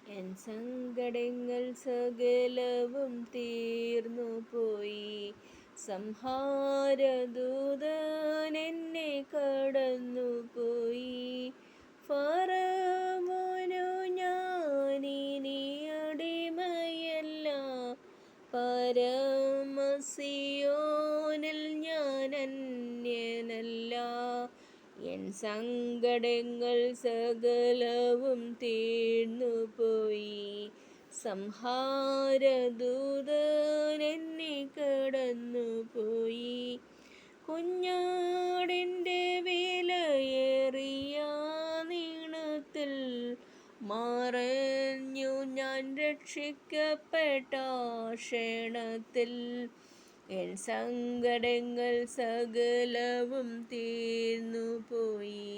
N സങ്കടങ്ങൾ സകലവും തീർന്നു പോയി. സംഹാരദൂതൻ എന്നെ കടന്നുപോയി. ഫറവോനു ഞാനിനി അടിമയല്ല, പരമസിയോനിൽ ഞാൻ അന്യനല്ല. എൻ സങ്കടങ്ങൾ സകലവും തീർന്നു പോയി. സംഹാരദൂതൻ എന്നെ കടന്നുപോയി. കുഞ്ഞാടിൻ്റെ വിലയേറിയ നീണത്തിൽ മറഞ്ഞു ഞാൻ രക്ഷിക്കപ്പെട്ട ക്ഷണത്തിൽ. എൻ സങ്കടങ്ങൾ സകലവും തീർന്നു പോയി.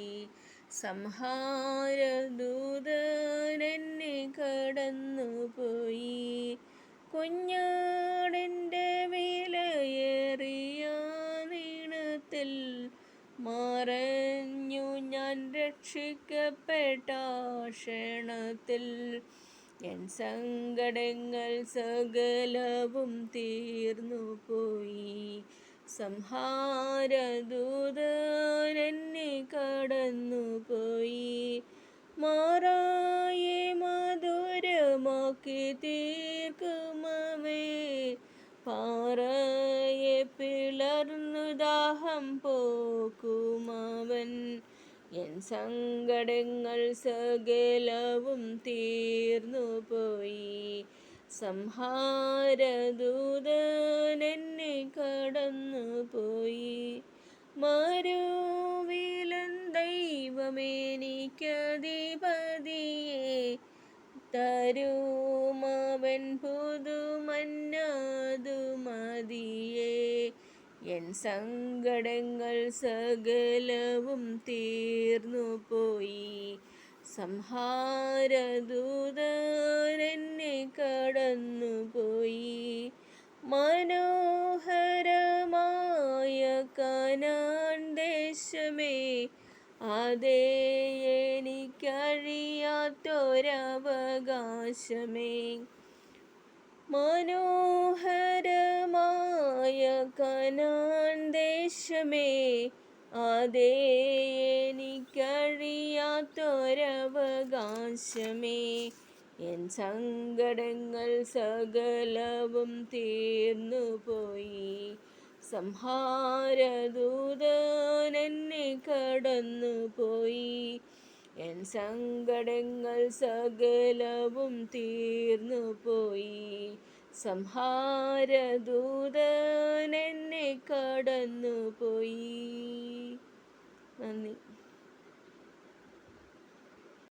സംഹാരദൂതൻ എന്നെ കടന്നുപോയി. കുഞ്ഞാടിൻ്റെ വിലയേറിയ നീണത്തിൽ മറഞ്ഞു ഞാൻ രക്ഷിക്കപ്പെട്ട ക്ഷണത്തിൽ. എൻ സങ്കടങ്ങൾ സകലവും തീർന്നു പോയി. സംഹാരദൂതൻ എന്നെ കടന്നുപോയി. മാറായെ മധുരമാക്കി തീർക്കുമവേ, പാറയെ പിളർന്നു ദാഹം പോക്കുമവൻ. എൻ സങ്കടങ്ങൾ സകലവും തീർന്നു പോയി. സംഹാരദൂതൻ എന്നെ കടന്നുപോയി. മരുവിലൻ ദൈവമെനിക്കധിപതിയെ തരുമവൻ പുതുമന്നതു മതിയേ. എൻ സങ്കടങ്ങൾ സകലവും തീർന്നു പോയി. സംഹാരദൂതൻ എന്നെ കടന്നുപോയി. മനോഹരമായ കനാൻ ദേശമേ, അതേ എനിക്കഴിയാത്തൊരവകാശമേ. മനോഹരമായ കനാൻ ദേശമേ, അതേ എനിക്കഴിയാത്തൊരവകാശമേ. എൻ സങ്കടങ്ങൾ സകലവും തീർന്നു പോയി. സംഹാരദൂതൻ എന്നെ കടന്നുപോയി. എൻ സങ്കടങ്ങൾ സകലവും തീർന്നു പോയി. സംഹാരദൂതൻ എന്നെ കടന്നുപോയി. നന്ദി.